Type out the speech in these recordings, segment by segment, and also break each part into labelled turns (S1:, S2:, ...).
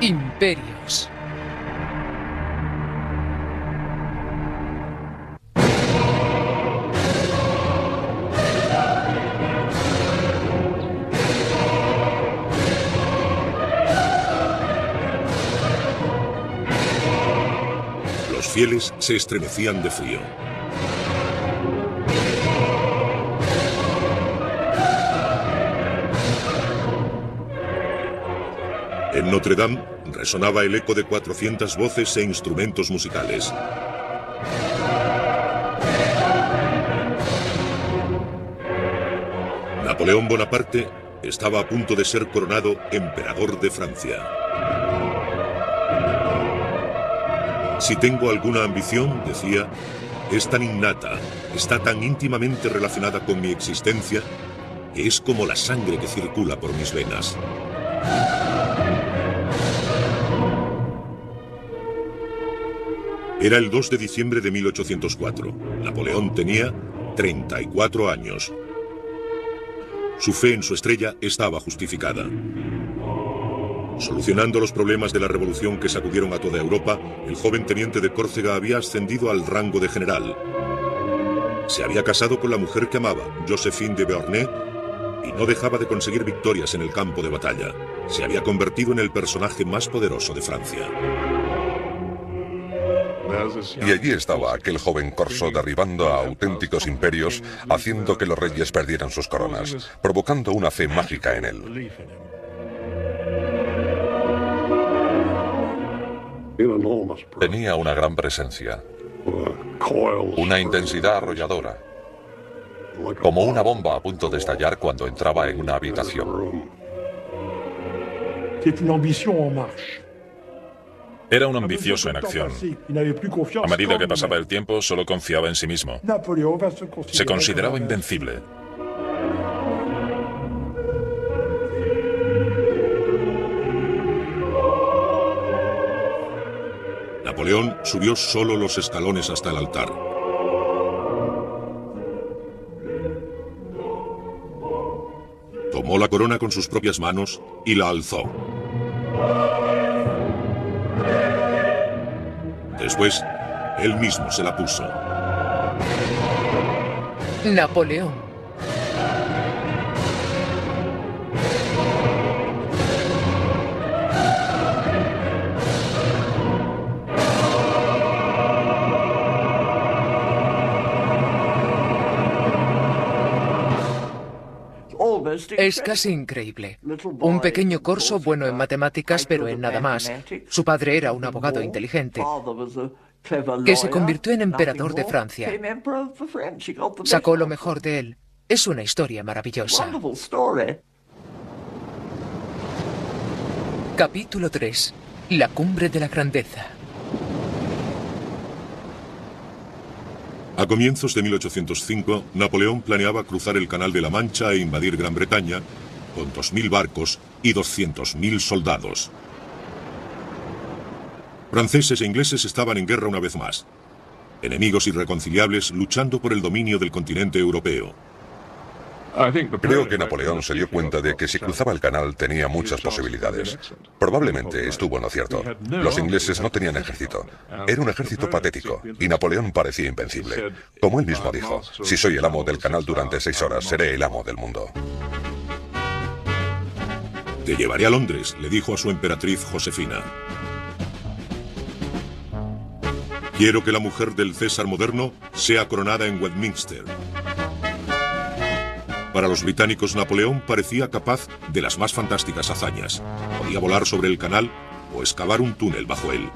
S1: Imperios.
S2: Los fieles se estremecían de frío. En Notre Dame resonaba el eco de 400 voces e instrumentos musicales. Napoleón Bonaparte estaba a punto de ser coronado emperador de Francia. Si tengo alguna ambición, decía, es tan innata, está tan íntimamente relacionada con mi existencia, que es como la sangre que circula por mis venas. Era el 2 de diciembre de 1804. Napoleón tenía 34 años. Su fe en su estrella estaba justificada. Solucionando los problemas de la revolución que sacudieron a toda Europa, el joven teniente de Córcega había ascendido al rango de general. Se había casado con la mujer que amaba, Joséphine de Beauharnais, y no dejaba de conseguir victorias en el campo de batalla. Se había convertido en el personaje más poderoso de Francia.
S3: Y allí estaba aquel joven corso derribando a auténticos imperios, haciendo que los reyes perdieran sus coronas, provocando una fe mágica en él. Tenía una gran presencia, una intensidad arrolladora, como una bomba a punto de estallar cuando entraba en una habitación.
S4: Era un ambicioso en acción. A medida que pasaba el tiempo, solo confiaba en sí mismo. Se consideraba invencible.
S2: Napoleón subió solo los escalones hasta el altar. Tomó la corona con sus propias manos y la alzó. Después, él mismo se la puso.
S1: Napoleón. Es casi increíble. Un pequeño corso bueno en matemáticas, pero en nada más. Su padre era un abogado inteligente, que se convirtió en emperador de Francia. Sacó lo mejor de él. Es una historia maravillosa. Capítulo 3. La cumbre de la grandeza.
S2: A comienzos de 1805, Napoleón planeaba cruzar el Canal de la Mancha e invadir Gran Bretaña con 2.000 barcos y 200.000 soldados. Franceses e ingleses estaban en guerra una vez más. Enemigos irreconciliables luchando por el dominio del continente europeo.
S3: Creo que Napoleón se dio cuenta de que si cruzaba el canal tenía muchas posibilidades. Probablemente estuvo en lo cierto. Los ingleses no tenían ejército. Era un ejército patético, y Napoleón parecía invencible. Como él mismo dijo, si soy el amo del canal durante 6 horas, seré el amo del mundo.
S2: Te llevaré a Londres, le dijo a su emperatriz Josefina. Quiero que la mujer del César moderno sea coronada en Westminster. Para los británicos, Napoleón parecía capaz de las más fantásticas hazañas. Podía volar sobre el canal o excavar un túnel bajo él.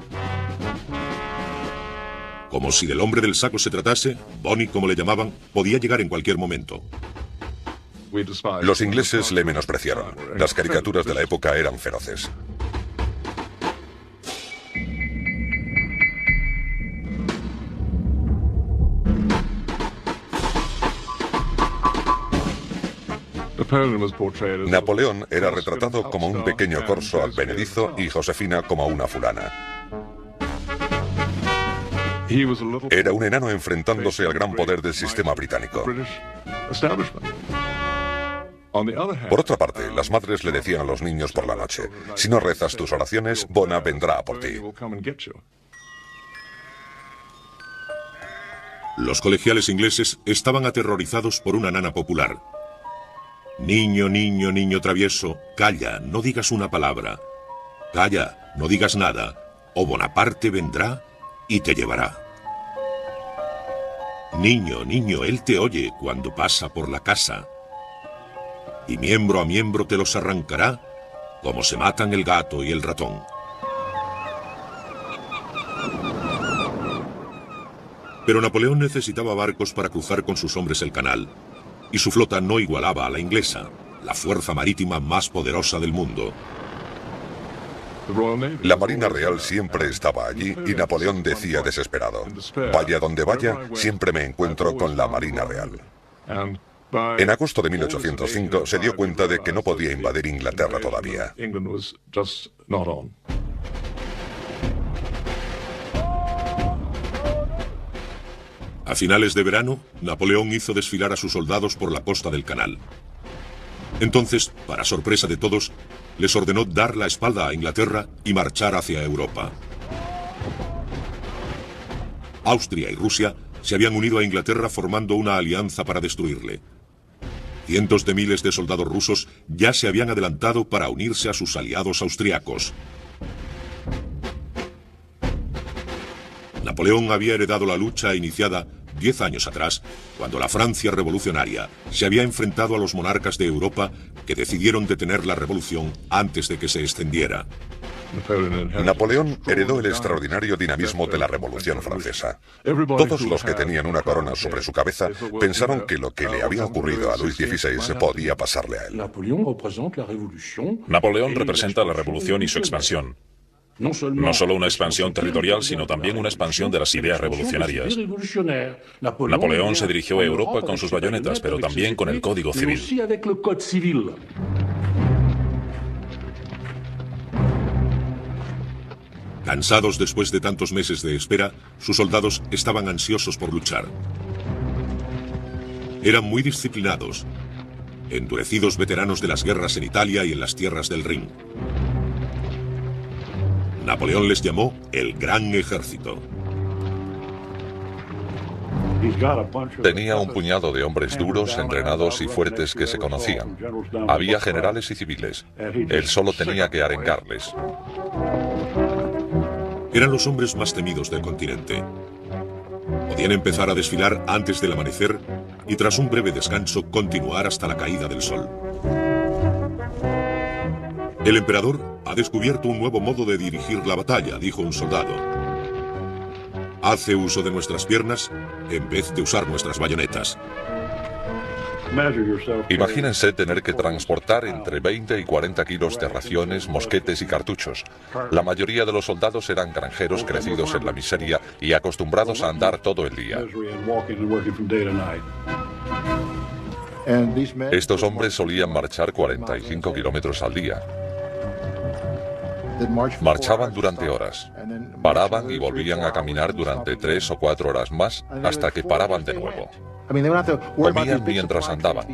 S2: Como si del hombre del saco se tratase, Bonnie, como le llamaban, podía llegar en cualquier momento.
S3: Los ingleses le menospreciaron. Las caricaturas de la época eran feroces. Napoleón era retratado como un pequeño corso advenedizo y Josefina como una fulana. Era un enano enfrentándose al gran poder del sistema británico. Por otra parte, las madres le decían a los niños por la noche: si no rezas tus oraciones, Bona vendrá a por ti.
S2: Los colegiales ingleses estaban aterrorizados por una nana popular. Niño, niño, niño travieso, calla, no digas una palabra. Calla, no digas nada, o Bonaparte vendrá y te llevará. Niño, niño, él te oye cuando pasa por la casa. Y miembro a miembro te los arrancará, como se matan el gato y el ratón. Pero Napoleón necesitaba barcos para cruzar con sus hombres el canal, y su flota no igualaba a la inglesa, la fuerza marítima más poderosa del mundo.
S3: La Marina Real siempre estaba allí y Napoleón decía desesperado: vaya donde vaya, siempre me encuentro con la Marina Real. En agosto de 1805 se dio cuenta de que no podía invadir Inglaterra todavía.
S2: A finales de verano, Napoleón hizo desfilar a sus soldados por la costa del canal. Entonces, para sorpresa de todos, les ordenó dar la espalda a Inglaterra y marchar hacia Europa. Austria y Rusia se habían unido a Inglaterra formando una alianza para destruirle. Cientos de miles de soldados rusos ya se habían adelantado para unirse a sus aliados austriacos. Napoleón había heredado la lucha iniciada 10 años atrás, cuando la Francia revolucionaria se había enfrentado a los monarcas de Europa que decidieron detener la revolución antes de que se extendiera.
S3: Napoleón heredó el extraordinario dinamismo de la Revolución Francesa. Todos los que tenían una corona sobre su cabeza pensaron que lo que le había ocurrido a Luis XVI podía pasarle a él.
S4: Napoleón representa la revolución y su expansión. No solo una expansión territorial, sino también una expansión de las ideas revolucionarias. Napoleón se dirigió a Europa con sus bayonetas, pero también con el Código Civil.
S2: Cansados después de tantos meses de espera, sus soldados estaban ansiosos por luchar. Eran muy disciplinados, endurecidos veteranos de las guerras en Italia y en las tierras del Rin. Napoleón les llamó el Gran Ejército.
S3: Tenía un puñado de hombres duros, entrenados y fuertes que se conocían. Había generales y civiles. Él solo tenía que arengarles.
S2: Eran los hombres más temidos del continente. Podían empezar a desfilar antes del amanecer y tras un breve descanso continuar hasta la caída del sol. El emperador ha descubierto un nuevo modo de dirigir la batalla, dijo un soldado. Hace uso de nuestras piernas en vez de usar nuestras bayonetas.
S3: Imagínense tener que transportar entre 20 y 40 kilos de raciones, mosquetes y cartuchos. La mayoría de los soldados eran granjeros crecidos en la miseria y acostumbrados a andar todo el día. Estos hombres solían marchar 45 kilómetros al día. Marchaban durante horas, paraban y volvían a caminar durante 3 o 4 horas más hasta que paraban de nuevo. Comían mientras andaban.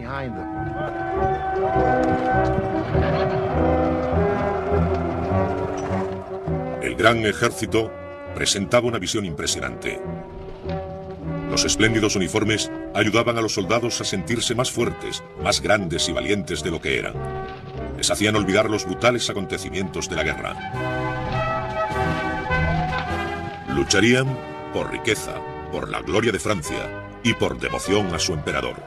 S2: El Gran Ejército presentaba una visión impresionante. Los espléndidos uniformes ayudaban a los soldados a sentirse más fuertes, más grandes y valientes de lo que eran. Les hacían olvidar los brutales acontecimientos de la guerra. Lucharían por riqueza, por la gloria de Francia y por devoción a su emperador.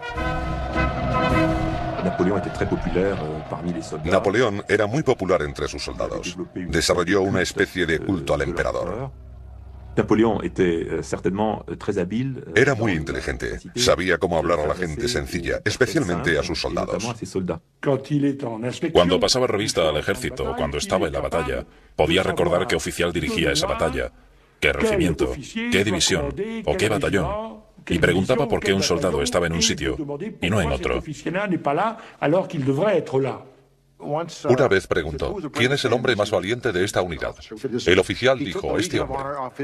S3: Napoleón era muy popular entre sus soldados. Desarrolló una especie de culto al emperador. Era muy inteligente. Sabía cómo hablar a la gente sencilla, especialmente a sus soldados.
S4: Cuando pasaba revista al ejército, cuando estaba en la batalla, podía recordar qué oficial dirigía esa batalla, qué regimiento, qué división o qué batallón. Y preguntaba por qué un soldado estaba en un sitio y no en otro.
S3: Una vez preguntó: ¿quién es el hombre más valiente de esta unidad? El oficial dijo: este hombre.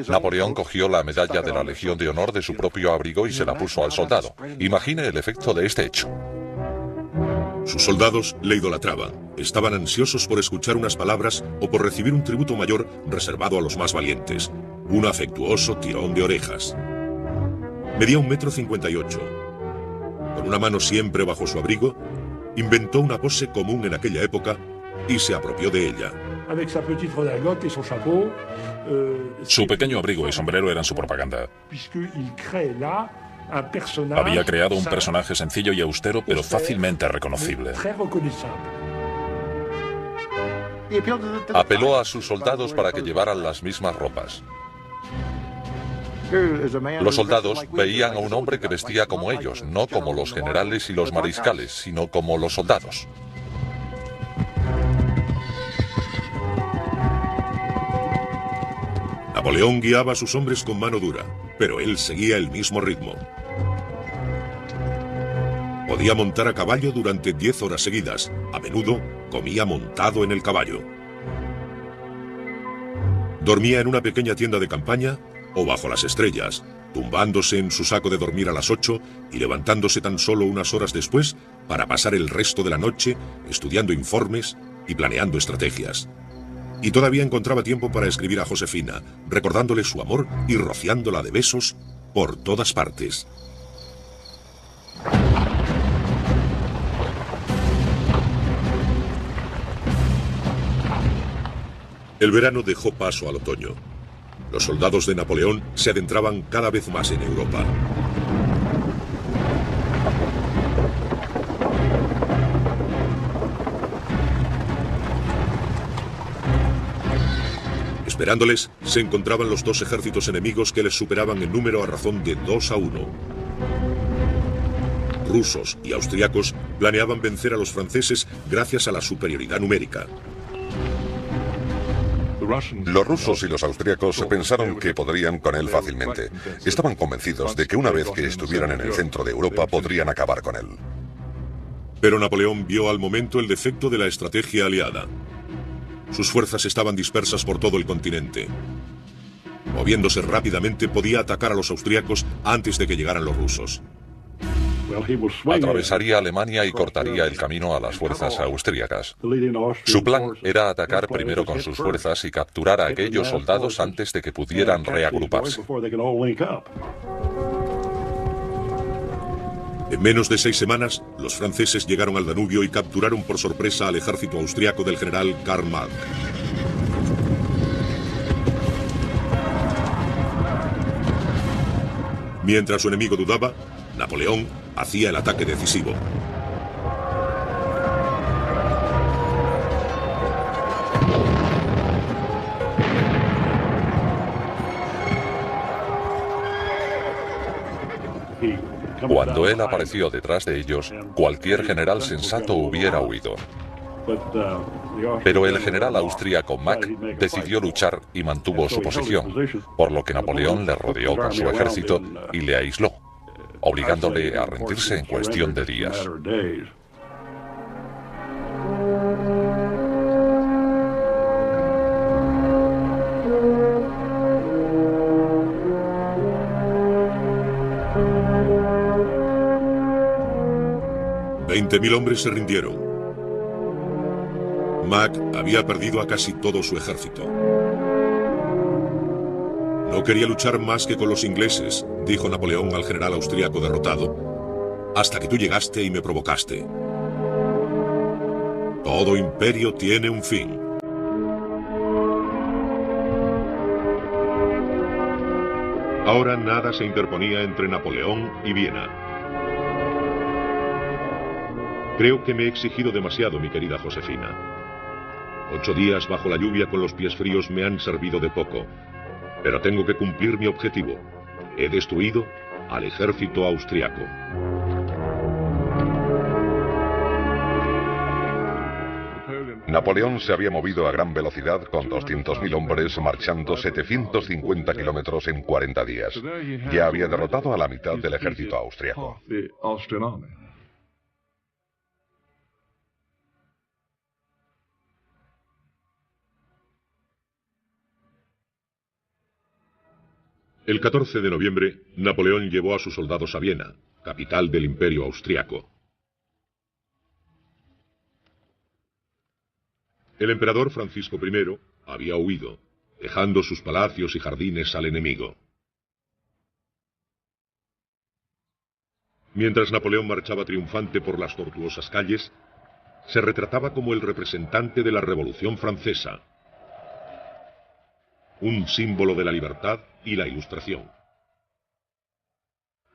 S3: Napoleón cogió la medalla de la Legión de Honor de su propio abrigo y se la puso al soldado. Imagine el efecto de este hecho.
S2: Sus soldados le idolatraban, estaban ansiosos por escuchar unas palabras o por recibir un tributo mayor reservado a los más valientes, un afectuoso tirón de orejas. Medía 1,58 m. Con una mano siempre bajo su abrigo, inventó una pose común en aquella época y se apropió de ella.
S4: Su pequeño abrigo y sombrero eran su propaganda. Había creado un personaje sencillo y austero, pero fácilmente reconocible.
S3: Apeló a sus soldados para que llevaran las mismas ropas. Los soldados veían a un hombre que vestía como ellos, no como los generales y los mariscales, sino como los soldados.
S2: Napoleón guiaba a sus hombres con mano dura, pero él seguía el mismo ritmo. Podía montar a caballo durante 10 horas seguidas. A menudo comía montado en el caballo. Dormía en una pequeña tienda de campaña o bajo las estrellas, tumbándose en su saco de dormir a las 8 y levantándose tan solo unas horas después para pasar el resto de la noche estudiando informes y planeando estrategias. Y todavía encontraba tiempo para escribir a Josefina, recordándole su amor y rociándola de besos por todas partes. El verano dejó paso al otoño. Los soldados de Napoleón se adentraban cada vez más en Europa. Esperándoles, se encontraban los dos ejércitos enemigos que les superaban en número a razón de 2-1. Rusos y austriacos planeaban vencer a los franceses gracias a la superioridad numérica.
S3: Los rusos y los austriacos pensaron que podrían con él fácilmente. Estaban convencidos de que una vez que estuvieran en el centro de Europa podrían acabar con él.
S2: Pero Napoleón vio al momento el defecto de la estrategia aliada. Sus fuerzas estaban dispersas por todo el continente. Moviéndose rápidamente podía atacar a los austriacos antes de que llegaran los rusos.
S3: Atravesaría Alemania y cortaría el camino a las fuerzas austríacas. Su plan era atacar primero con sus fuerzas y capturar a aquellos soldados antes de que pudieran reagruparse.
S2: En menos de 6 semanas, los franceses llegaron al Danubio y capturaron por sorpresa al ejército austriaco del general Karl Marx. Mientras su enemigo dudaba, Napoleón hacía el ataque decisivo.
S3: Cuando él apareció detrás de ellos, cualquier general sensato hubiera huido. Pero el general austríaco Mack decidió luchar y mantuvo su posición, por lo que Napoleón le rodeó con su ejército y le aisló, obligándole a rendirse en cuestión de días.
S2: $20.000 hombres se rindieron. Mack había perdido a casi todo su ejército. No quería luchar más que con los ingleses, dijo Napoleón al general austríaco derrotado, hasta que tú llegaste y me provocaste. Todo imperio tiene un fin. Ahora nada se interponía entre Napoleón y Viena. Creo que me he exigido demasiado, mi querida Josefina. 8 días bajo la lluvia con los pies fríos me han servido de poco. Pero tengo que cumplir mi objetivo. He destruido al ejército austriaco.
S3: Napoleón se había movido a gran velocidad con 200.000 hombres marchando 750 kilómetros en 40 días. Ya había derrotado a la mitad del ejército austriaco.
S2: El 14 de noviembre, Napoleón llevó a sus soldados a Viena, capital del Imperio austriaco. El emperador Francisco I había huido, dejando sus palacios y jardines al enemigo. Mientras Napoleón marchaba triunfante por las tortuosas calles, se retrataba como el representante de la Revolución Francesa, un símbolo de la libertad y la Ilustración.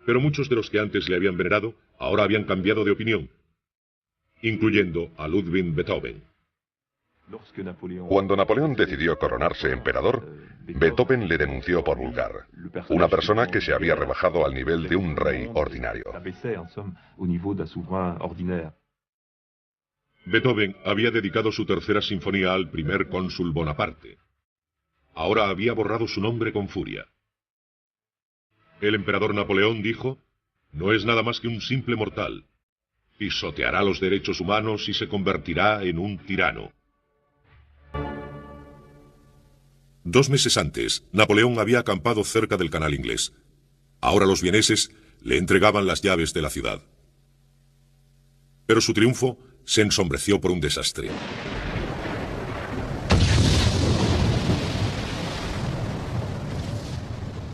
S2: Pero muchos de los que antes le habían venerado ahora habían cambiado de opinión, incluyendo a Ludwig Beethoven.
S3: Cuando Napoleón decidió coronarse emperador, Beethoven le denunció por vulgar, una persona que se había rebajado al nivel de un rey ordinario.
S2: Beethoven había dedicado su tercera sinfonía al primer cónsul Bonaparte. Ahora había borrado su nombre con furia. El emperador Napoleón dijo: no es nada más que un simple mortal. Pisoteará los derechos humanos y se convertirá en un tirano. 2 meses antes, Napoleón había acampado cerca del Canal Inglés. Ahora los vieneses le entregaban las llaves de la ciudad. Pero su triunfo se ensombreció por un desastre.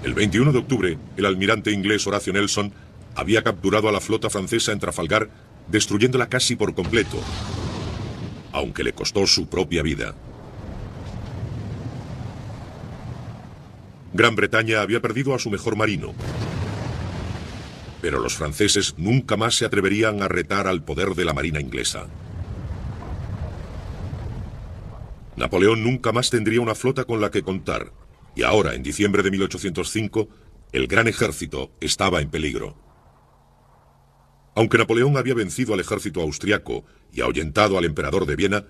S2: El 21 de octubre, el almirante inglés Horatio Nelson había capturado a la flota francesa en Trafalgar, destruyéndola casi por completo, aunque le costó su propia vida. Gran Bretaña había perdido a su mejor marino, pero los franceses nunca más se atreverían a retar al poder de la marina inglesa. Napoleón nunca más tendría una flota con la que contar, y ahora, en diciembre de 1805, el gran ejército estaba en peligro. Aunque Napoleón había vencido al ejército austriaco y ahuyentado al emperador de Viena,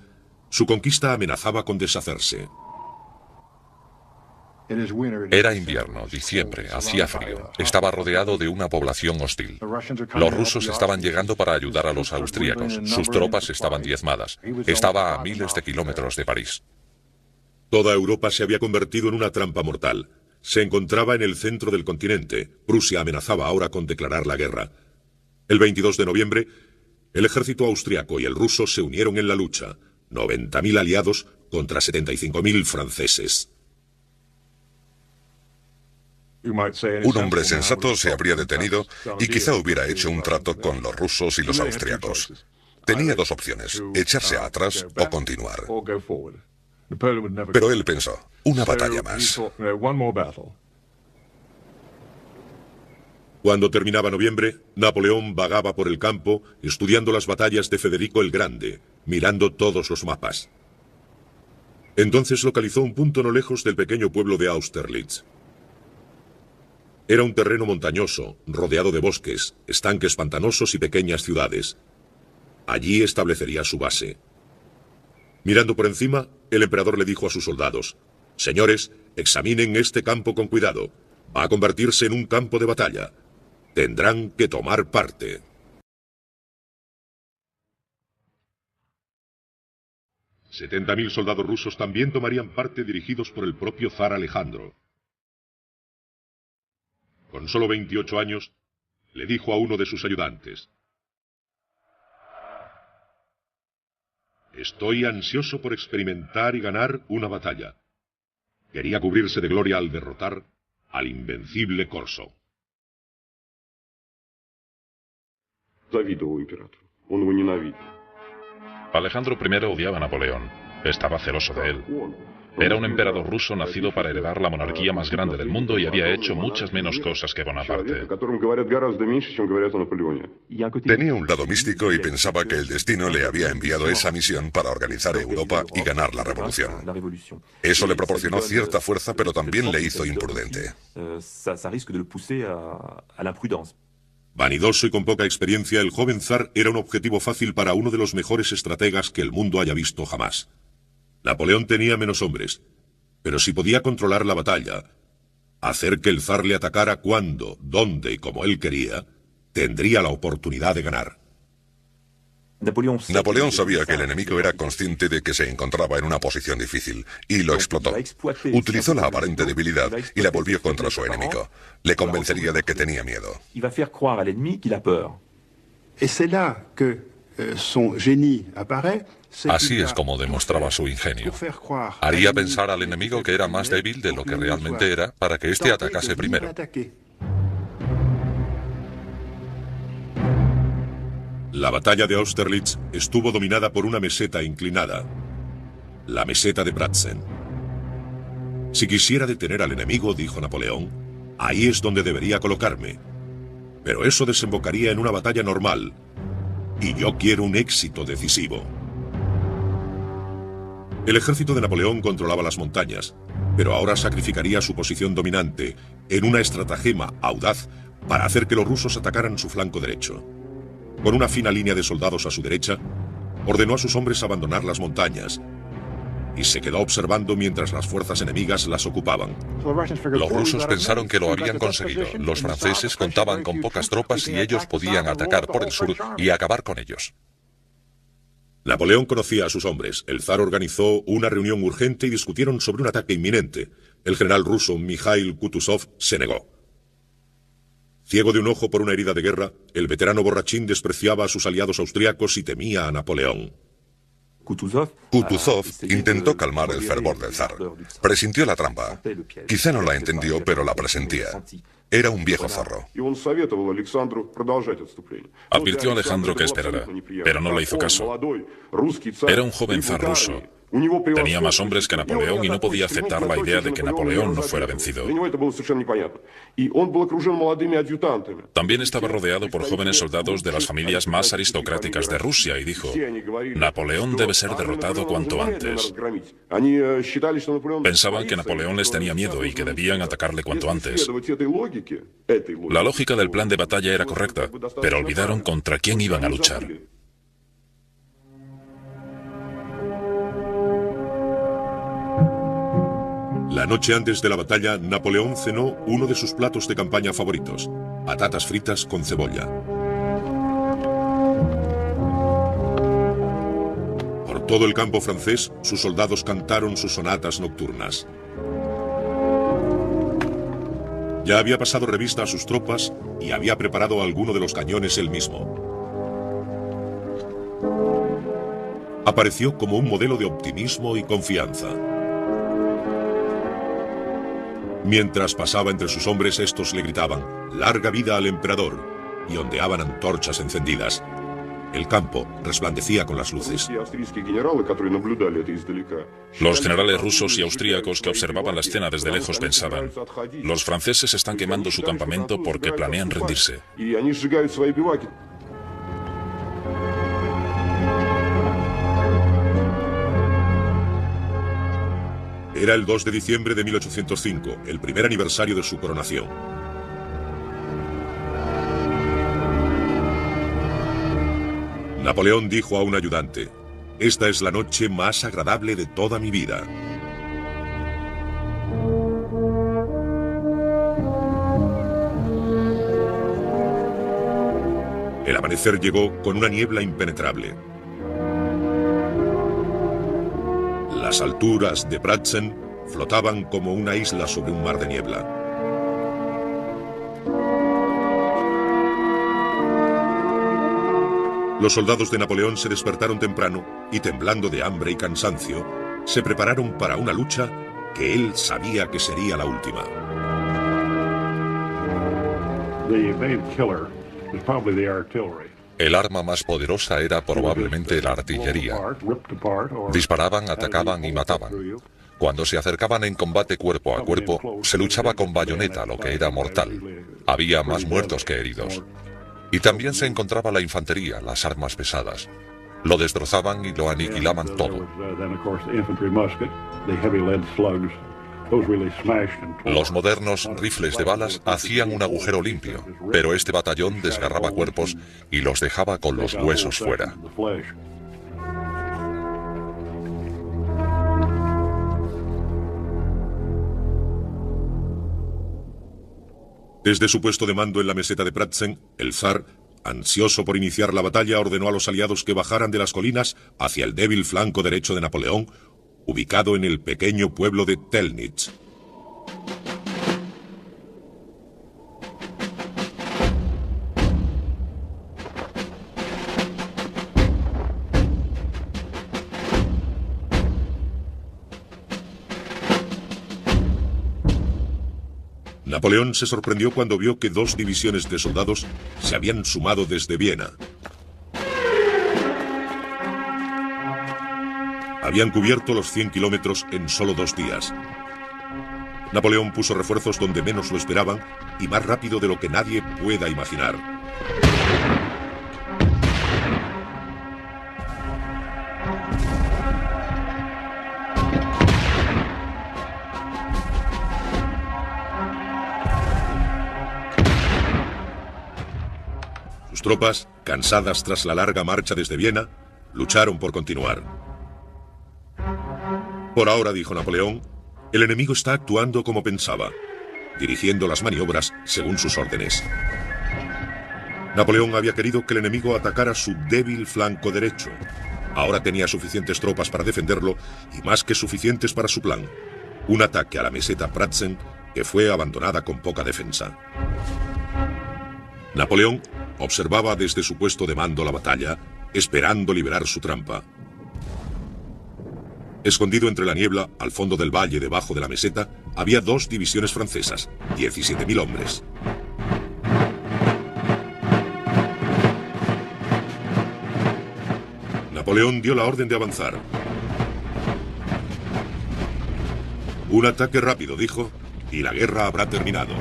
S2: su conquista amenazaba con deshacerse.
S3: Era invierno, diciembre, hacía frío. Estaba rodeado de una población hostil. Los rusos estaban llegando para ayudar a los austríacos. Sus tropas estaban diezmadas. Estaba a miles de kilómetros de París.
S2: Toda Europa se había convertido en una trampa mortal. Se encontraba en el centro del continente. Prusia amenazaba ahora con declarar la guerra. El 22 de noviembre, el ejército austriaco y el ruso se unieron en la lucha. 90.000 aliados contra 75.000 franceses.
S3: Un hombre sensato se habría detenido y quizá hubiera hecho un trato con los rusos y los austriacos. Tenía 2 opciones, echarse atrás o continuar. Pero él pensó, una batalla más.
S2: Cuando terminaba noviembre, Napoleón vagaba por el campo estudiando las batallas de Federico el Grande, mirando todos los mapas. Entonces localizó un punto no lejos del pequeño pueblo de Austerlitz. Era un terreno montañoso, rodeado de bosques, estanques pantanosos y pequeñas ciudades. Allí establecería su base. Mirando por encima, el emperador le dijo a sus soldados: «Señores, examinen este campo con cuidado. Va a convertirse en un campo de batalla. Tendrán que tomar parte». $70.000 soldados rusos también tomarían parte, dirigidos por el propio zar Alejandro. Con solo 28 años, le dijo a uno de sus ayudantes: «Estoy ansioso por experimentar y ganar una batalla». Quería cubrirse de gloria al derrotar al invencible Corso.
S4: Alejandro I odiaba a Napoleón. Estaba celoso de él. Era un emperador ruso nacido para heredar la monarquía más grande del mundo y había hecho muchas menos cosas que Bonaparte.
S3: Tenía un lado místico y pensaba que el destino le había enviado esa misión para organizar Europa y ganar la revolución. Eso le proporcionó cierta fuerza, pero también le hizo imprudente.
S2: Vanidoso y con poca experiencia, el joven zar era un objetivo fácil para uno de los mejores estrategas que el mundo haya visto jamás. Napoleón tenía menos hombres, pero si podía controlar la batalla, hacer que el zar le atacara cuando, dónde y como él quería, tendría la oportunidad de ganar.
S3: Napoleón sabía que el enemigo era consciente de que se encontraba en una posición difícil, y lo explotó. Utilizó la aparente debilidad y la volvió contra su enemigo. Le convencería de que tenía miedo.
S5: Et c'est là que
S3: Así es como demostraba su ingenio. Haría pensar al enemigo que era más débil de lo que realmente era para que éste atacase primero.
S2: La batalla de Austerlitz estuvo dominada por una meseta inclinada, la meseta de Pratzen. Si quisiera detener al enemigo, dijo Napoleón, ahí es donde debería colocarme. Pero eso desembocaría en una batalla normal, y yo quiero un éxito decisivo. El ejército de Napoleón controlaba las montañas, pero ahora sacrificaría su posición dominante en una estratagema audaz para hacer que los rusos atacaran su flanco derecho. Con una fina línea de soldados a su derecha, ordenó a sus hombres abandonar las montañas y se quedó observando mientras las fuerzas enemigas las ocupaban.
S3: Los rusos pensaron que lo habían conseguido. Los franceses contaban con pocas tropas y ellos podían atacar por el sur y acabar con ellos.
S2: Napoleón conocía a sus hombres. El zar organizó una reunión urgente y discutieron sobre un ataque inminente. El general ruso Mikhail Kutuzov se negó. Ciego de un ojo por una herida de guerra, el veterano borrachín despreciaba a sus aliados austríacos y temía a Napoleón.
S3: Kutuzov intentó calmar el fervor del zar. Presintió la trampa. Quizá no la entendió, pero la presentía. Era un viejo zorro.
S4: Advirtió a Alejandro que esperara, pero no le hizo caso. Era un joven zar ruso. Tenía más hombres que Napoleón y no podía aceptar la idea de que Napoleón no fuera vencido. También estaba rodeado por jóvenes soldados de las familias más aristocráticas de Rusia y dijo, Napoleón debe ser derrotado cuanto antes. Pensaban que Napoleón les tenía miedo y que debían atacarle cuanto antes. La lógica del plan de batalla era correcta, pero olvidaron contra quién iban a luchar.
S2: La noche antes de la batalla, Napoleón cenó uno de sus platos de campaña favoritos, patatas fritas con cebolla. Por todo el campo francés, sus soldados cantaron sus sonatas nocturnas. Ya había pasado revista a sus tropas y había preparado alguno de los cañones él mismo. Apareció como un modelo de optimismo y confianza. Mientras pasaba entre sus hombres, estos le gritaban «¡Larga vida al emperador!» y ondeaban antorchas encendidas. El campo resplandecía con las luces.
S4: Los generales rusos y austríacos que observaban la escena desde lejos pensaban, los franceses están quemando su campamento porque planean rendirse.
S2: Era el 2 de diciembre de 1805, el primer aniversario de su coronación. Napoleón dijo a un ayudante, «Esta es la noche más agradable de toda mi vida». El amanecer llegó con una niebla impenetrable. Las alturas de Pratzen flotaban como una isla sobre un mar de niebla. Los soldados de Napoleón se despertaron temprano y, temblando de hambre y cansancio, se prepararon para una lucha que él sabía que sería la última.
S3: El arma más poderosa era probablemente la artillería. Disparaban, atacaban y mataban. Cuando se acercaban en combate cuerpo a cuerpo, se luchaba con bayoneta, lo que era mortal. Había más muertos que heridos. Y también se encontraba la infantería, las armas pesadas. Lo destrozaban y lo aniquilaban todo. Los modernos rifles de balas hacían un agujero limpio, pero este batallón desgarraba cuerpos y los dejaba con los huesos fuera.
S2: Desde su puesto de mando en la meseta de Pratzen, el zar, ansioso por iniciar la batalla, ordenó a los aliados que bajaran de las colinas hacia el débil flanco derecho de Napoleón, ubicado en el pequeño pueblo de Telnitz. Napoleón se sorprendió cuando vio que 2 divisiones de soldados se habían sumado desde Viena. Habían cubierto los 100 kilómetros en solo 2 días. Napoleón puso refuerzos donde menos lo esperaban y más rápido de lo que nadie pueda imaginar. Sus tropas, cansadas tras la larga marcha desde Viena, lucharon por continuar. Por ahora, dijo Napoleón, el enemigo está actuando como pensaba, dirigiendo las maniobras según sus órdenes. Napoleón había querido que el enemigo atacara su débil flanco derecho. Ahora tenía suficientes tropas para defenderlo y más que suficientes para su plan, un ataque a la meseta Pratzen que fue abandonada con poca defensa. Napoleón observaba desde su puesto de mando la batalla, esperando liberar su trampa. Escondido entre la niebla, al fondo del valle debajo de la meseta, había 2 divisiones francesas, 17.000 hombres. Napoleón dio la orden de avanzar. Un ataque rápido, dijo, y la guerra habrá terminado.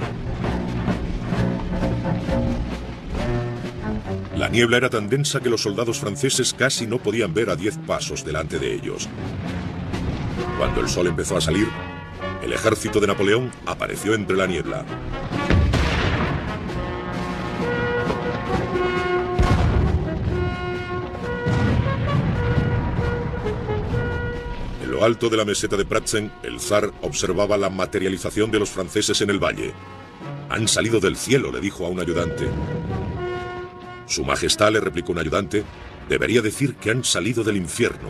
S2: La niebla era tan densa que los soldados franceses casi no podían ver a 10 pasos delante de ellos. Cuando el sol empezó a salir, el ejército de Napoleón apareció entre la niebla. En lo alto de la meseta de Pratzen, el zar observaba la materialización de los franceses en el valle. Han salido del cielo, le dijo a un ayudante. Su Majestad, le replicó un ayudante, debería decir que han salido del infierno.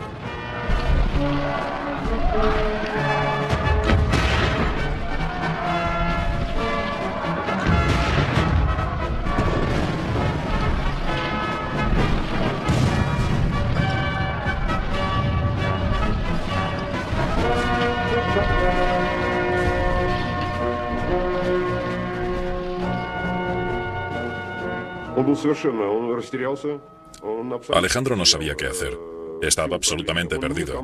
S4: Alejandro no sabía qué hacer. Estaba absolutamente perdido.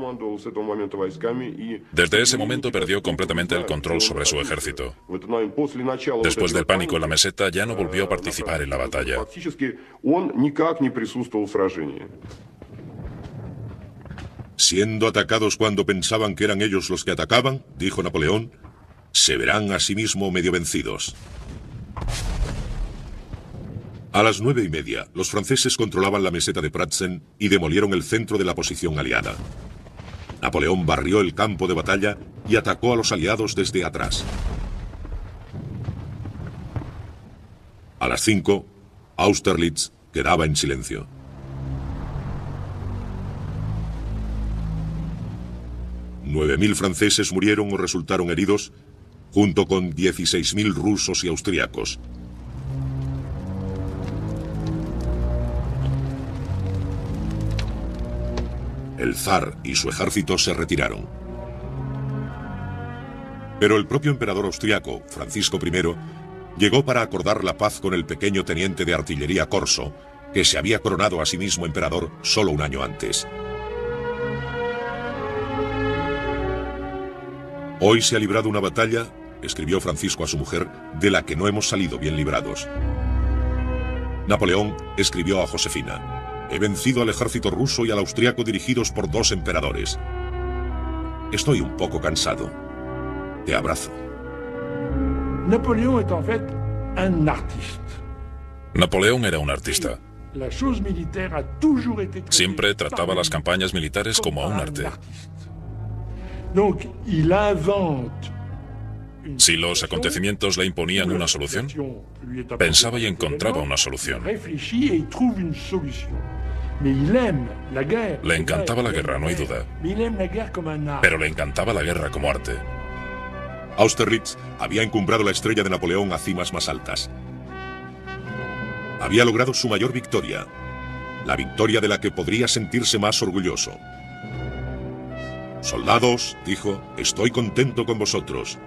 S4: Desde ese momento perdió completamente el control sobre su ejército. Después del pánico en la meseta, ya no volvió a participar en la batalla.
S2: Siendo atacados cuando pensaban que eran ellos los que atacaban, dijo Napoleón, se verán a sí mismo medio vencidos. A las 9:30, los franceses controlaban la meseta de Pratzen y demolieron el centro de la posición aliada. Napoleón barrió el campo de batalla y atacó a los aliados desde atrás. A las 5, Austerlitz quedaba en silencio. $9.000 franceses murieron o resultaron heridos, junto con 16.000 rusos y austriacos. El zar y su ejército se retiraron. Pero el propio emperador austriaco, Francisco I, llegó para acordar la paz con el pequeño teniente de artillería Corso, que se había coronado a sí mismo emperador solo un año antes. Hoy se ha librado una batalla, escribió Francisco a su mujer, de la que no hemos salido bien librados. Napoleón escribió a Josefina: he vencido al ejército ruso y al austriaco dirigidos por 2 emperadores. Estoy un poco cansado. Te abrazo.
S5: Napoleón es en fait un artiste.
S4: Napoleón era un artista. Siempre trataba las campañas militares como a un arte. Si los acontecimientos le imponían una solución, pensaba y encontraba una solución. Le encantaba la guerra, no hay duda. Pero le encantaba la guerra como arte.
S2: Austerlitz había encumbrado la estrella de Napoleón a cimas más altas. Había logrado su mayor victoria, la victoria de la que podría sentirse más orgulloso. Soldados, dijo, estoy contento con vosotros.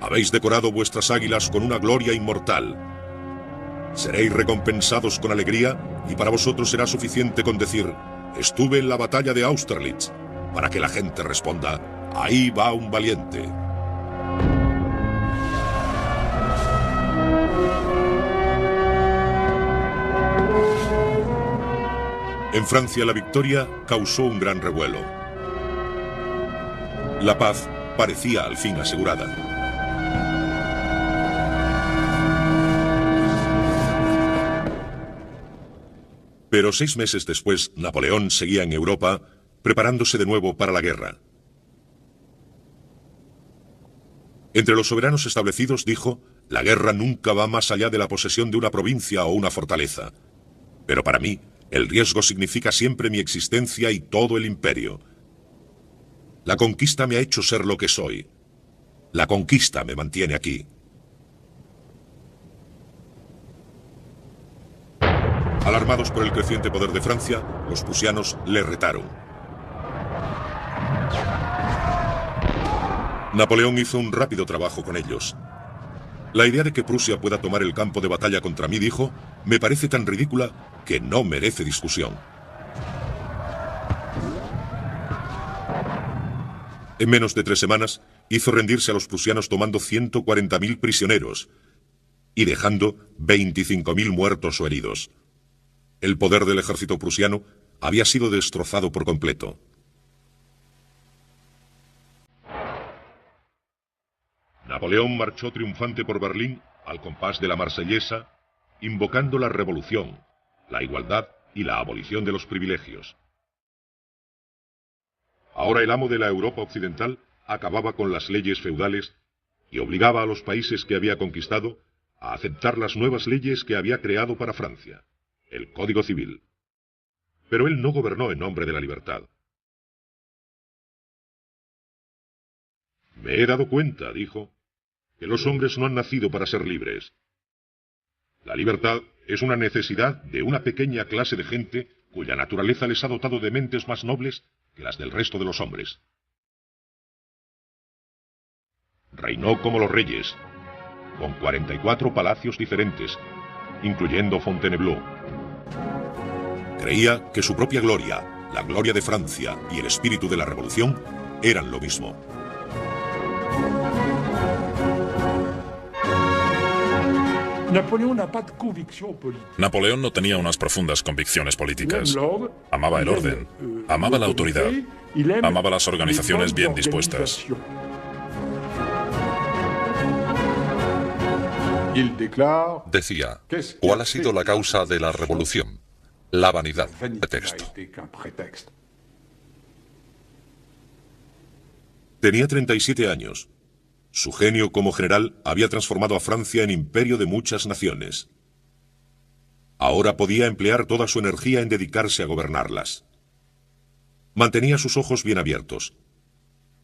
S2: Habéis decorado vuestras águilas con una gloria inmortal. Seréis recompensados con alegría y para vosotros será suficiente con decir: estuve en la batalla de Austerlitz, para que la gente responda: ahí va un valiente. En Francia la victoria causó un gran revuelo. La paz parecía al fin asegurada. Pero 6 meses después, Napoleón seguía en Europa, preparándose de nuevo para la guerra. Entre los soberanos establecidos dijo: la guerra nunca va más allá de la posesión de una provincia o una fortaleza. Pero para mí, el riesgo significa siempre mi existencia y todo el imperio. La conquista me ha hecho ser lo que soy. La conquista me mantiene aquí. Alarmados por el creciente poder de Francia, los prusianos le retaron. Napoleón hizo un rápido trabajo con ellos. La idea de que Prusia pueda tomar el campo de batalla contra mí, dijo, me parece tan ridícula que no merece discusión. En menos de 3 semanas, hizo rendirse a los prusianos tomando 140.000 prisioneros y dejando 25.000 muertos o heridos. El poder del ejército prusiano había sido destrozado por completo. Napoleón marchó triunfante por Berlín al compás de la Marsellesa, invocando la revolución, la igualdad y la abolición de los privilegios. Ahora el amo de la Europa occidental acababa con las leyes feudales y obligaba a los países que había conquistado a aceptar las nuevas leyes que había creado para Francia, el Código Civil. Pero él no gobernó en nombre de la libertad. Me he dado cuenta, dijo, que los hombres no han nacido para ser libres. La libertad es una necesidad de una pequeña clase de gente cuya naturaleza les ha dotado de mentes más nobles que las del resto de los hombres. Reinó como los reyes, con 44 palacios diferentes, incluyendo Fontainebleau. Creía que su propia gloria, la gloria de Francia y el espíritu de la revolución eran lo mismo.
S4: Napoleón no tenía unas profundas convicciones políticas. Amaba el orden, amaba la autoridad, amaba las organizaciones bien dispuestas.
S3: Decía, ¿cuál ha sido la causa de la revolución? La vanidad. Pretexto.
S2: Tenía 37 años. Su genio como general había transformado a Francia en imperio de muchas naciones. Ahora podía emplear toda su energía en dedicarse a gobernarlas. Mantenía sus ojos bien abiertos.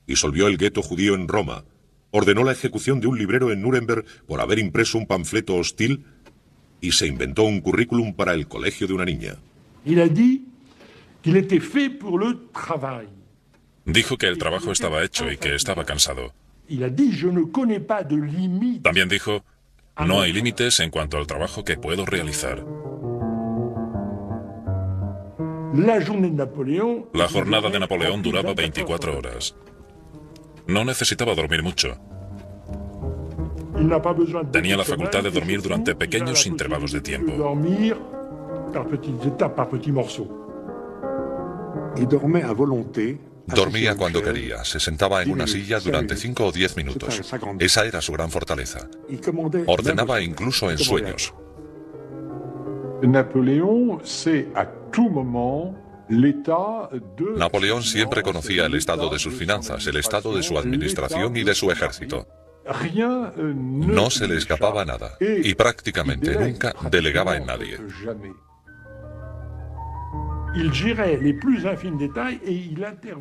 S2: Disolvió el gueto judío en Roma. Ordenó la ejecución de un librero en Nuremberg por haber impreso un panfleto hostil y se inventó un currículum para el colegio de una niña.
S4: Dijo que el trabajo estaba hecho y que estaba cansado. También dijo, no hay límites en cuanto al trabajo que puedo realizar. La jornada de Napoleón duraba 24 horas. No necesitaba dormir mucho. Tenía la facultad de dormir durante pequeños intervalos de tiempo.
S3: Dormía cuando quería, se sentaba en una silla durante 5 o 10 minutos. Esa era su gran fortaleza. Ordenaba incluso en sueños. Napoleón siempre conocía el estado de sus finanzas, el estado de su administración y de su ejército. No se le escapaba nada y prácticamente nunca delegaba en nadie.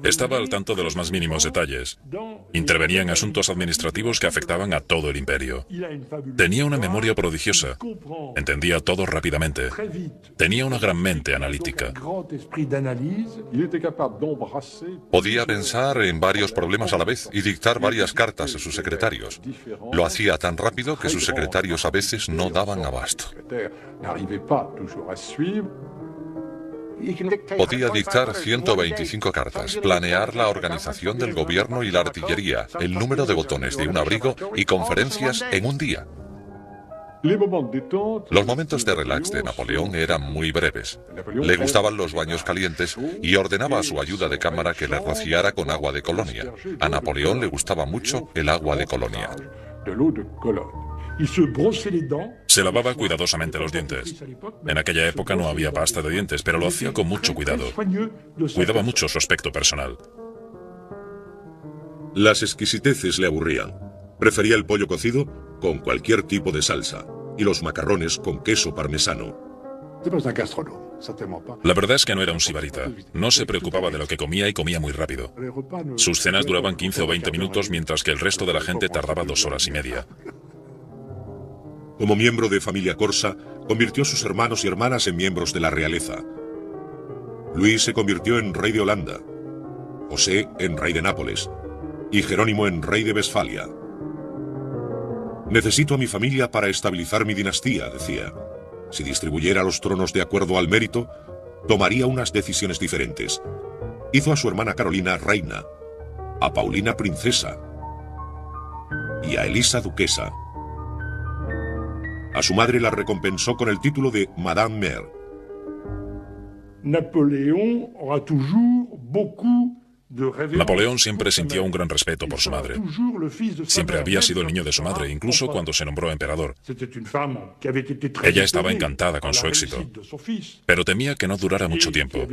S4: Estaba al tanto de los más mínimos detalles. Intervenía en asuntos administrativos que afectaban a todo el imperio. Tenía una memoria prodigiosa. Entendía todo rápidamente. Tenía una gran mente analítica.
S3: Podía pensar en varios problemas a la vez y dictar varias cartas a sus secretarios. Lo hacía tan rápido que sus secretarios a veces no daban abasto. Podía dictar 125 cartas, planear la organización del gobierno y la artillería, el número de botones de un abrigo y conferencias en un día. Los momentos de relax de Napoleón eran muy breves. Le gustaban los baños calientes y ordenaba a su ayuda de cámara que le rociara con agua de Colonia. A Napoleón le gustaba mucho el agua de Colonia.
S4: Se lavaba cuidadosamente los dientes. En aquella época no había pasta de dientes, pero lo hacía con mucho cuidado. Cuidaba mucho su aspecto personal.
S2: Las exquisiteces le aburrían. Prefería el pollo cocido con cualquier tipo de salsa y los macarrones con queso parmesano.
S4: La verdad es que no era un sibarita. No se preocupaba de lo que comía y comía muy rápido. Sus cenas duraban 15 o 20 minutos, mientras que el resto de la gente tardaba 2 horas y media.
S2: Como miembro de familia corsa, convirtió a sus hermanos y hermanas en miembros de la realeza. Luis se convirtió en rey de Holanda, José en rey de Nápoles y Jerónimo en rey de Westfalia. Necesito a mi familia para estabilizar mi dinastía, decía. Si distribuyera los tronos de acuerdo al mérito, tomaría unas decisiones diferentes. Hizo a su hermana Carolina reina, a Paulina princesa y a Elisa duquesa. A su madre la recompensó con el título de Madame Mère.
S4: Napoleón siempre sintió un gran respeto por su madre. Siempre había sido el niño de su madre, incluso cuando se nombró emperador. Ella estaba encantada con su éxito, pero temía que no durara mucho tiempo.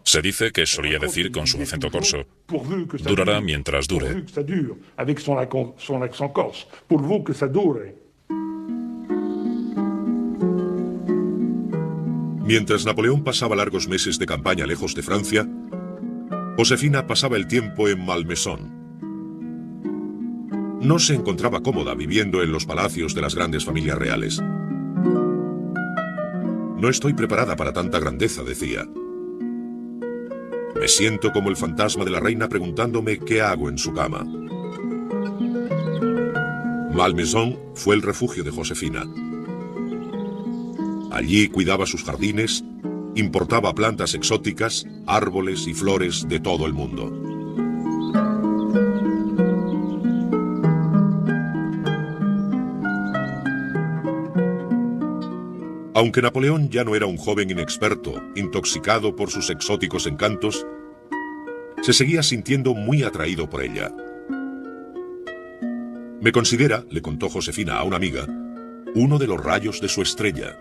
S4: Se dice que solía decir con su acento corso: durará mientras dure.
S2: Mientras Napoleón pasaba largos meses de campaña lejos de Francia, Josefina pasaba el tiempo en Malmaison. No se encontraba cómoda viviendo en los palacios de las grandes familias reales. No estoy preparada para tanta grandeza, decía. Me siento como el fantasma de la reina preguntándome qué hago en su cama. Malmaison fue el refugio de Josefina. Allí cuidaba sus jardines, importaba plantas exóticas, árboles y flores de todo el mundo. Aunque Napoleón ya no era un joven inexperto, intoxicado por sus exóticos encantos, se seguía sintiendo muy atraído por ella. Me considera, le contó Josefina a una amiga, uno de los rayos de su estrella.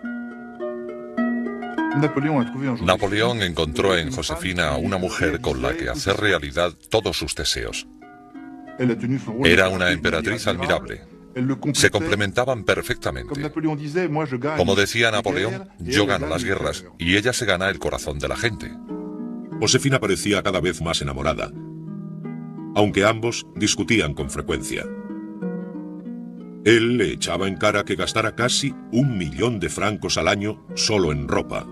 S3: Napoleón encontró en Josefina a una mujer con la que hacer realidad todos sus deseos. Era una emperatriz admirable. Se complementaban perfectamente. Como decía Napoleón, yo gano las guerras y ella se gana el corazón de la gente.
S2: Josefina parecía cada vez más enamorada, aunque ambos discutían con frecuencia. Él le echaba en cara que gastara casi 1 millón de francos al año solo en ropa.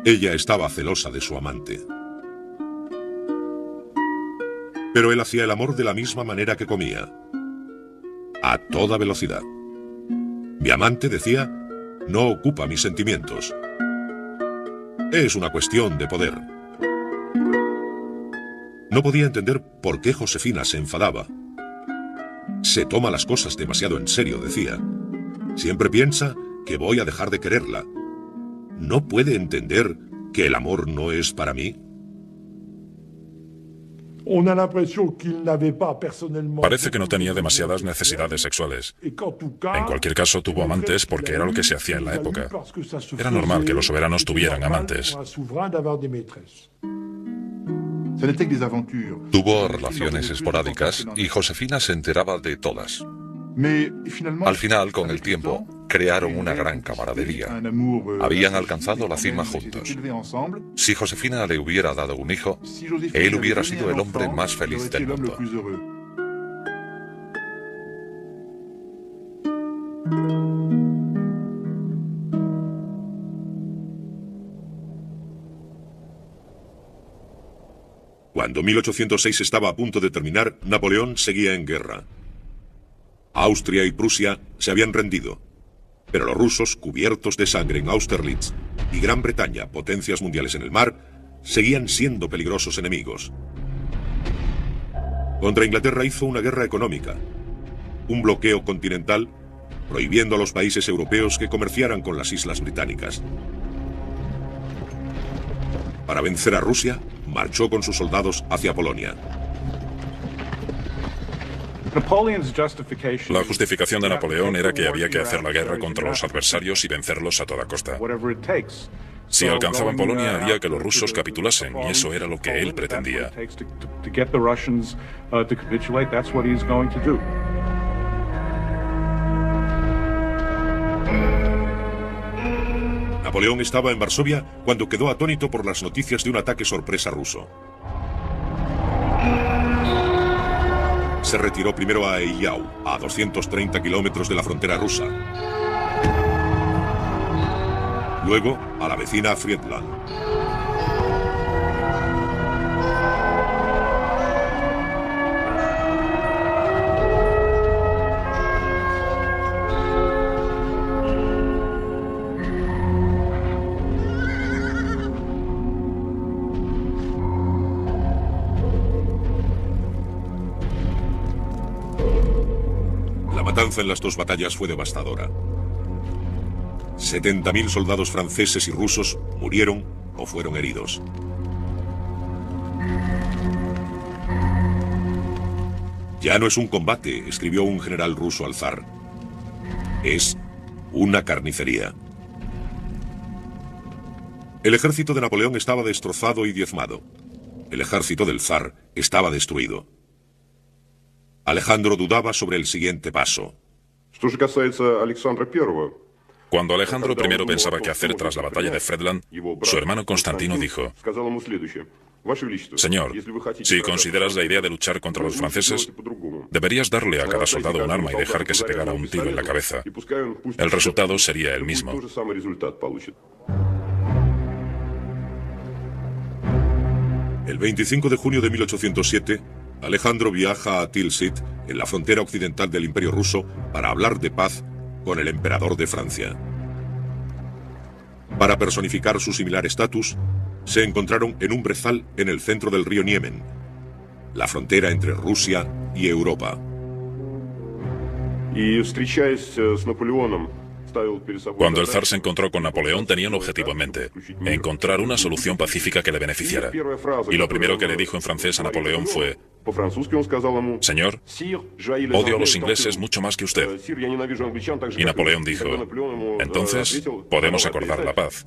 S2: Ella estaba celosa de su amante. Pero él hacía el amor de la misma manera que comía, a toda velocidad. Mi amante, decía, no ocupa mis sentimientos. Es una cuestión de poder. No podía entender por qué Josefina se enfadaba. Se toma las cosas demasiado en serio, decía. Siempre piensa que voy a dejar de quererla. ¿No puede entender que el amor no es para mí?
S4: Parece que no tenía demasiadas necesidades sexuales. En cualquier caso, tuvo amantes porque era lo que se hacía en la época. Era normal que los soberanos tuvieran amantes.
S3: Tuvo relaciones esporádicas y Josefina se enteraba de todas. Al final, con el tiempo, crearon una gran camaradería. Habían alcanzado la cima juntos. Si Josefina le hubiera dado un hijo, él hubiera sido el hombre más feliz del mundo.
S2: Cuando 1806 estaba a punto de terminar, Napoleón seguía en guerra. Austria y Prusia se habían rendido, pero los rusos, cubiertos de sangre en Austerlitz, y Gran Bretaña, potencias mundiales en el mar, seguían siendo peligrosos enemigos. Contra Inglaterra hizo una guerra económica, un bloqueo continental, prohibiendo a los países europeos que comerciaran con las islas británicas. Para vencer a Rusia, marchó con sus soldados hacia Polonia.
S4: La justificación de Napoleón era que había que hacer la guerra contra los adversarios y vencerlos a toda costa. Si alcanzaban Polonia, haría que los rusos capitulasen, y eso era lo que él pretendía.
S2: Napoleón estaba en Varsovia cuando quedó atónito por las noticias de un ataque sorpresa ruso. Se retiró primero a Eylau, a 230 kilómetros de la frontera rusa. Luego a la vecina Friedland. La matanza en las dos batallas fue devastadora. 70.000 soldados franceses y rusos murieron o fueron heridos. Ya no es un combate, escribió un general ruso al zar. Es una carnicería. El ejército de Napoleón estaba destrozado y diezmado. El ejército del zar estaba destruido. Alejandro dudaba sobre el siguiente paso.
S4: Cuando Alejandro I pensaba qué hacer tras la batalla de Friedland, su hermano Constantino dijo: Señor, si consideras la idea de luchar contra los franceses, deberías darle a cada soldado un arma y dejar que se pegara un tiro en la cabeza. El resultado sería el mismo.
S2: El 25 de junio de 1807, Alejandro viaja a Tilsit, en la frontera occidental del Imperio ruso, para hablar de paz con el emperador de Francia. Para personificar su similar estatus, se encontraron en un brezal en el centro del río Niemen, la frontera entre Rusia y Europa.
S4: Cuando el zar se encontró con Napoleón, tenía un objetivo en mente: encontrar una solución pacífica que le beneficiara. Y lo primero que le dijo en francés a Napoleón fue: Señor, odio a los ingleses mucho más que usted. Y Napoleón dijo: entonces, podemos acordar la paz.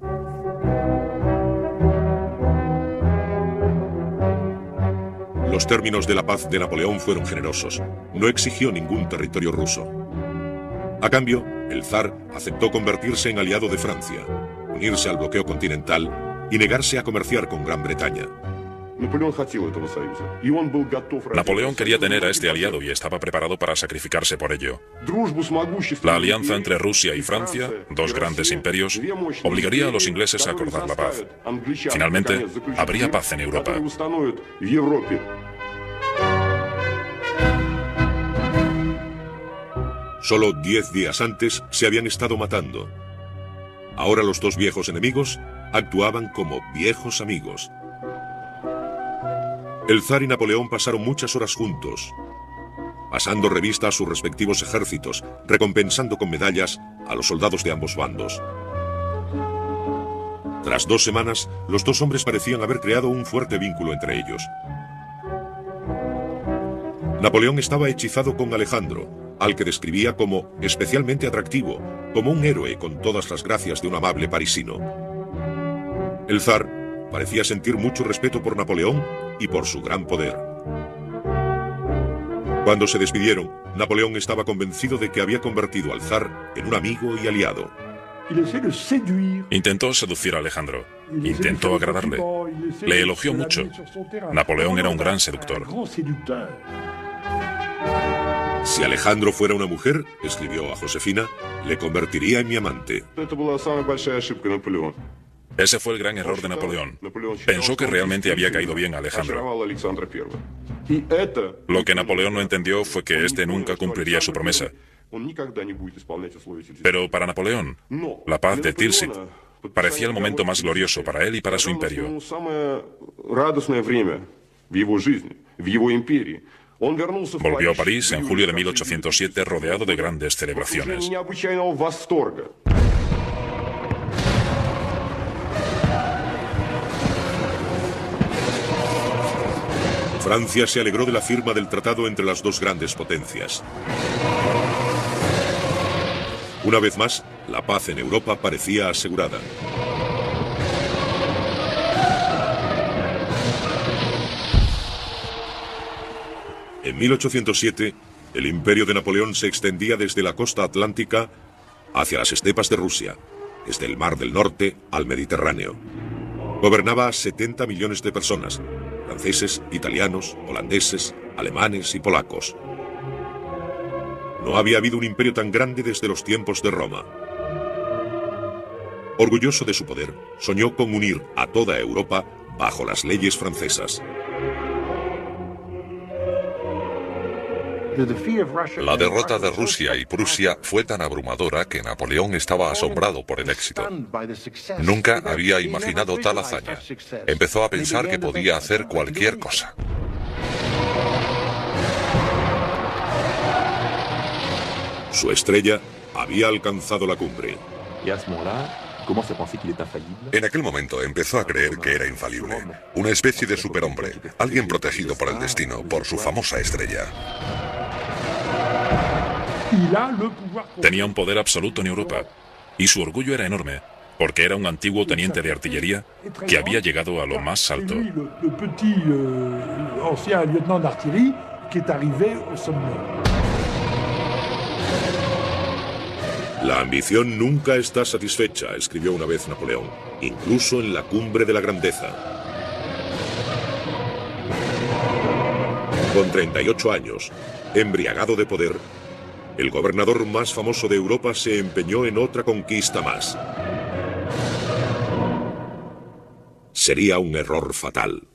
S2: Los términos de la paz de Napoleón fueron generosos. No exigió ningún territorio ruso. A cambio, el zar aceptó convertirse en aliado de Francia, unirse al bloqueo continental y negarse a comerciar con Gran Bretaña.
S4: Napoleón quería tener a este aliado y estaba preparado para sacrificarse por ello. La alianza entre Rusia y Francia, dos grandes imperios, obligaría a los ingleses a acordar la paz. Finalmente, habría paz en Europa.
S2: Solo 10 días antes se habían estado matando. Ahora los dos viejos enemigos actuaban como viejos amigos. El zar y Napoleón pasaron muchas horas juntos, pasando revista a sus respectivos ejércitos, recompensando con medallas a los soldados de ambos bandos. Tras 2 semanas, los dos hombres parecían haber creado un fuerte vínculo entre ellos. Napoleón estaba hechizado con Alejandro, al que describía como especialmente atractivo, como un héroe con todas las gracias de un amable parisino. El zar parecía sentir mucho respeto por Napoleón y por su gran poder. Cuando se despidieron, Napoleón estaba convencido de que había convertido al zar en un amigo y aliado.
S4: Intentó seducir a Alejandro, intentó agradarle, le elogió mucho. Napoleón era un gran seductor.
S2: Si Alejandro fuera una mujer, escribió a Josefina, le convertiría en mi amante.
S4: Ese fue el gran error de Napoleón. Pensó que realmente había caído bien a Alejandro. Lo que Napoleón no entendió fue que éste nunca cumpliría su promesa. Pero para Napoleón, la paz de Tilsit parecía el momento más glorioso para él y para su imperio. Volvió a París en julio de 1807 rodeado de grandes celebraciones.
S2: Francia se alegró de la firma del tratado entre las dos grandes potencias. Una vez más, la paz en Europa parecía asegurada. En 1807, el imperio de Napoleón se extendía desde la costa atlántica hacia las estepas de Rusia, desde el Mar del Norte al Mediterráneo. Gobernaba a 70 millones de personas, franceses, italianos, holandeses, alemanes y polacos. No había habido un imperio tan grande desde los tiempos de Roma. Orgulloso de su poder, soñó con unir a toda Europa bajo las leyes francesas.
S3: La derrota de Rusia y Prusia fue tan abrumadora que Napoleón estaba asombrado por el éxito. Nunca había imaginado tal hazaña. Empezó a pensar que podía hacer cualquier cosa.
S2: Su estrella había alcanzado la cumbre.
S3: En aquel momento empezó a creer que era infalible. Una especie de superhombre, alguien protegido por el destino, por su famosa estrella.
S4: Tenía un poder absoluto en Europa, y su orgullo era enorme, porque era un antiguo teniente de artillería que había llegado a lo más alto.
S2: La ambición nunca está satisfecha, escribió una vez Napoleón, incluso en la cumbre de la grandeza. Con 38 años, embriagado de poder, el gobernador más famoso de Europa se empeñó en otra conquista más. Sería un error fatal.